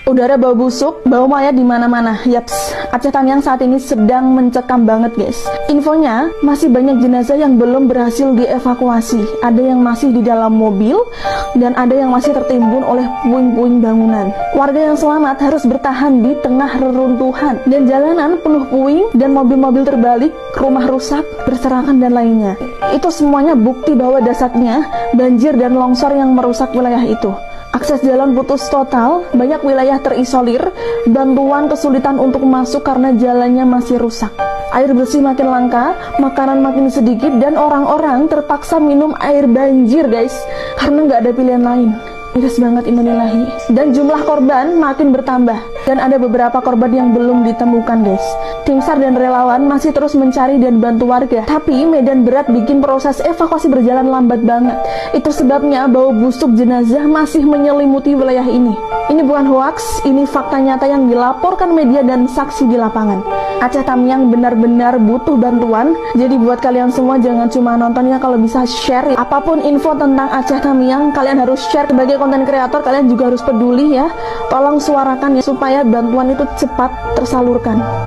Udara bau busuk, bau mayat di mana-mana. Yaps, Aceh Tamiang saat ini sedang mencekam banget, guys. Infonya, masih banyak jenazah yang belum berhasil dievakuasi. Ada yang masih di dalam mobil, dan ada yang masih tertimbun oleh puing-puing bangunan. Warga yang selamat harus bertahan di tengah reruntuhan, dan jalanan penuh puing, dan mobil-mobil terbalik, rumah rusak, berserakan, dan lainnya. Itu semuanya bukti bahwa dasarnya banjir dan longsor yang merusak wilayah itu. Akses jalan putus total, banyak wilayah terisolir, bantuan kesulitan untuk masuk karena jalannya masih rusak. Air bersih makin langka, makanan makin sedikit, dan orang-orang terpaksa minum air banjir, guys, karena nggak ada pilihan lain. Miris banget, innalillahi. Dan jumlah korban makin bertambah, dan ada beberapa korban yang belum ditemukan, guys. Tim SAR dan relawan masih terus mencari dan bantu warga, tapi medan berat bikin proses evakuasi berjalan lambat banget. Itu sebabnya bau busuk jenazah masih menyelimuti wilayah ini. Ini bukan hoaks, ini fakta nyata yang dilaporkan media dan saksi di lapangan. Aceh Tamiang benar-benar butuh bantuan, jadi buat kalian semua jangan cuma nonton ya, kalau bisa share. Apapun info tentang Aceh Tamiang, kalian harus share. Sebagai konten kreator, kalian juga harus peduli ya. Tolong suarakan ya, supaya bantuan itu cepat tersalurkan.